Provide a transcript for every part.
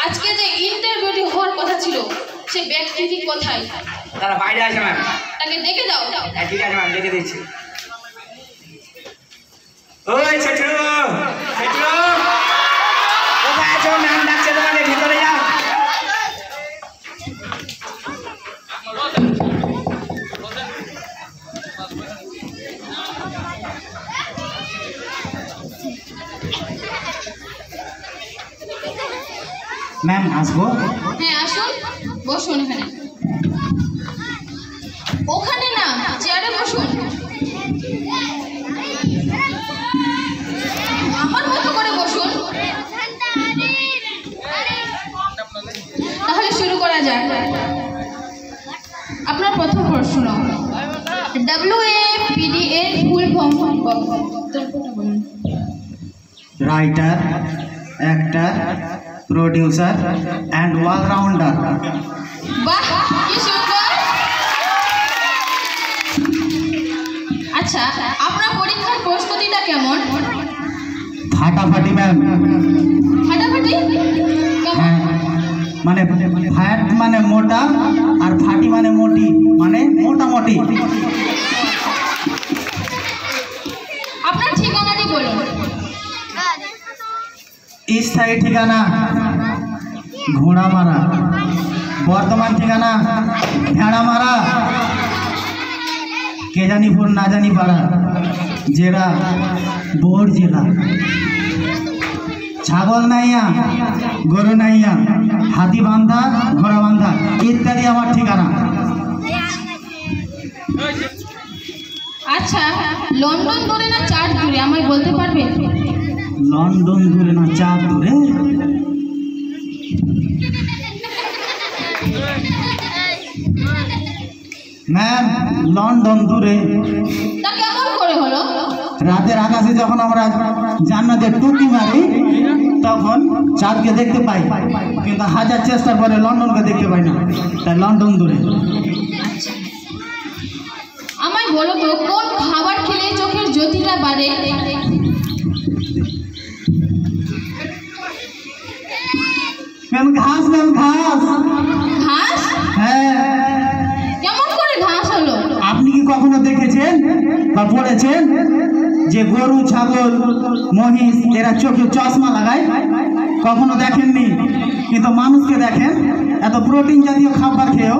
আজকে যে ইন্টারভিউটি হওয়ার কথা ছিল সে ব্যক্তি কোথায়? তারা বাইরে আছে ম্যাম। তাকে ডেকে দাও। হ্যাঁ ঠিক আছে ম্যাম, ডেকে দিচ্ছি। ওই ছোটু ছোটু কোথায় আছো? ম্যাম ডাকছে তোমাকে, ভিতরে যাও। ম্যাম আসবো? হ্যাঁ আসুন, বসুন এখানে। ওখানে না, চেয়ারে বসুন। আমার মতো করে বসুন। তাহলে শুরু করা যাক। আপনার প্রথম প্রশ্ন, WAPD এর ফুল ফর্ম বলুন। Writer, actor, producer and allrounder. বাহ, কি সুন্দর। আচ্ছা, আপনার পরীক্ষার প্রস্তুতিটা কেমন? ফাটাফাটি ম্যাম। ফাটাফাটি হ্যাঁ, মানে ফ্যাট মানে মোটা আর ফাটি মানে মোটি, মানে মোটামুটি। আপনার ঠিকানাটি বলুন। স্থায়ী ঠিকানা ঘোড়ামারা, বর্তমান ঠিকানা ভেড়ামারা, কেজানিপুর নাজানিপাড়া, জেলা বোর জেলা। ছাগল নাইয়া, গরু নাইয়া, হাতি বান্ধা, ঘোড়া বান্ধা ইত্যাদি আমার ঠিকানা। আচ্ছা, লন্ডন দূরে না চার্চ দূরে আমায় বলতে পারবেন? লন্ডন দূরে না চাঁদ দূরে? ম্যাম লন্ডন দূরে। তা কেমন করে হলো? রাতের আকাশে যখন আমরা জান্নাতের টুকি মারি তখন চাঁদকে দেখতে পাই, কিন্তু হাজার চেষ্টার পরে লন্ডনকে দেখতে পাই না, তাই লন্ডন দূরে। আমায় বলো তো, কোন খাবার খেলে চোখের জ্যোতিটা বাড়ে? ম্যাম ঘাস, ম্যাম ঘাস। ঘাস? হ্যাঁ। কেমন করে ঘাস হলো? আপনি কি কখনো দেখেছেন বা পড়েছেন যে গরু, ছাগল, মহিষ এরা চোখে চশমা লাগায়? কখনো দেখেননি, কিন্তু মানুষকে দেখেন এত প্রোটিন জাতীয় খাবার খেয়েও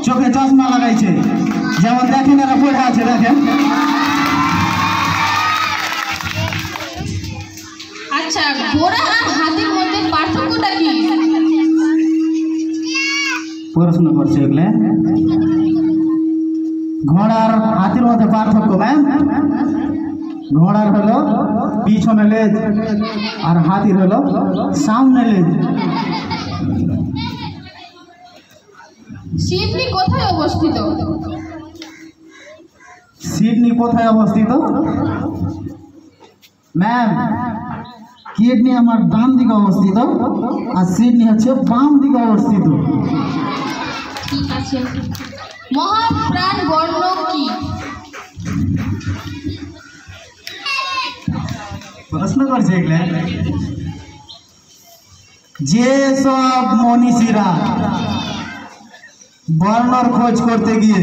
চোখে চশমা লাগাইছে। যেমন দেখেন এরা পড়ে আছে, দেখেন। আচ্ছা, ঘোড়া আর হাতির মধ্যে পার্থক্যটা কি? পড়াশোনা করছে এগুলো। ঘোড়া আর হাতির মধ্যে পার্থক্য ম্যাম, ঘোড়ার হলো পিছনে লেজ আর হাতির হলো সামনে লেজ। সিডনি কোথায় অবস্থিত? সিডনি কোথায় অবস্থিত? ম্যাম কিডনি আমার ডান দিকে অবস্থিত আর সিডনি হচ্ছে বাম দিকে অবস্থিত। ঠিক আছে। মহাপ্রাণ বর্ণ কি? প্রশ্ন করছে এগুলা। যে সব মনীষীরা বর্ণর খোঁজ করতে গিয়ে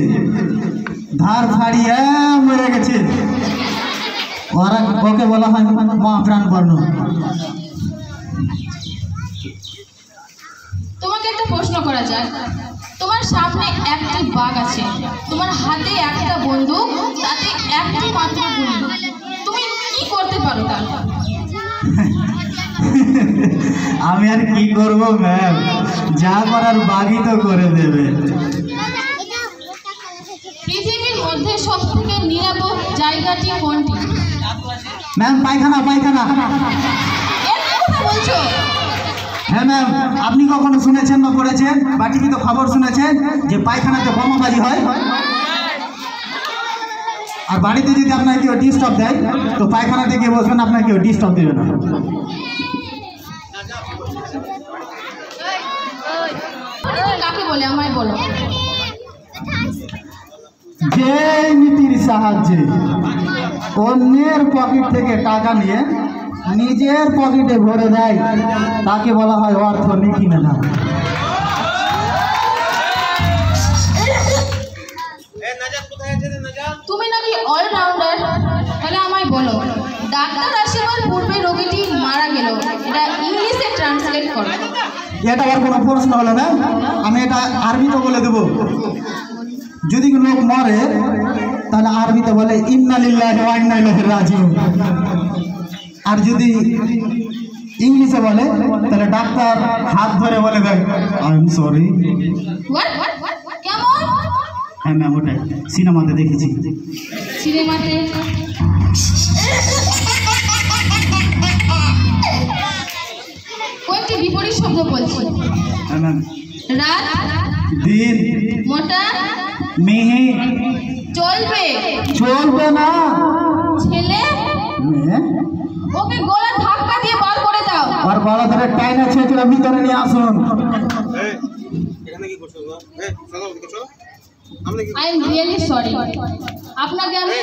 ধার ছাড়িয়ে মরে গেছে, ওরা ওকে বলা হয় মহাপ্রাণ বর্ণ। তোমাকে একটা প্রশ্ন করা যায়। তোমার সামনে একটি বাঘ আছে, তোমার হাতে একটা বন্দুক, তাতে একটি মাত্র গুলি, তুমি কি করতে পারো তার? আমি আর কি করব ম্যাম, যা করার বাঘই তো করে দেবে। পৃথিবীর মধ্যে সবথেকে নিরাপদ জায়গাটি কোনটি? ম্যাম পায়খানা, পায়খানা। এর কথা বলছো? হ্যাঁ ম্যাম, আপনি কখনো শুনেছেন বা পড়েছেন বা টিভিতে খবর শুনেছেন যে পায়খানাতে বোমাবাজি হয়? আর বাড়িতে যদি আপনাকে কেউ ডিস্টার্ব দেয় তো পায়খানাতে গিয়ে বসবেন, আপনাকে কেউ ডিস্টার্ব দেবে না। কাকে বলে আমায় বলো। যে নীতির সাহায্যে অন্যের পকেট থেকে টাকা নিয়ে নিজের পকেটে ভরে দেয় তাকে বলা হয় অর্থনীতি মেলা। তুমি নাকি অলরাউন্ডার, তাহলে আমায় বলো ডাক্তার আসিবার পূর্বে রোগীটি মারা গেল, এটা ইংলিশে ট্রান্সলেট করো। এটা আবার কোনো প্রশ্ন হলো না, আমি এটা আরবিতে বলে দেবো। যদি কোনো লোক মরে তাহলে আরবিতে বলে ইন্না লিল্লাহি ওয়া ইন্না ইলাইহি রাজিউন। আর যদি ইংলিশে বলে তাহলে ডাক্তার হাত ধরে বলে দেয় আই এম সরি। কেমন? হ্যাঁ ম্যাম, ওটাই সিনেমাতে দেখেছি। সিনেমাতে কয়েকটি বিপরীত শব্দ বলছি। হ্যাঁ ম্যাম। রাত, দিন, মোটা, মিহি। চলবে চলবে না। ছেলে, মেয়ে। ওকে গলা ধাক্কা দিয়ে বার করে দাও। আর গলা ধরে টাইনা ছেঁচড়া ভিতরে নিয়ে আসুন। আই এম রিয়েলি সরি, আপনাকে আমি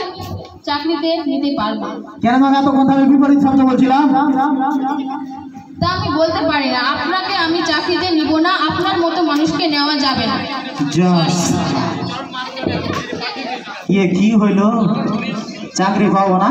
চাকরিতে নিতে পারবো। কেন ম্যাম এত কথা আমি বিপরীত শব্দ বলছিলাম? তা আমি বলতে পারি না, আপনাকে আমি চাকরিতে নিব না, আপনার মতো মানুষকে নেওয়া যাবে না। ইয়ে কি হইল? চাকরি পাবো না?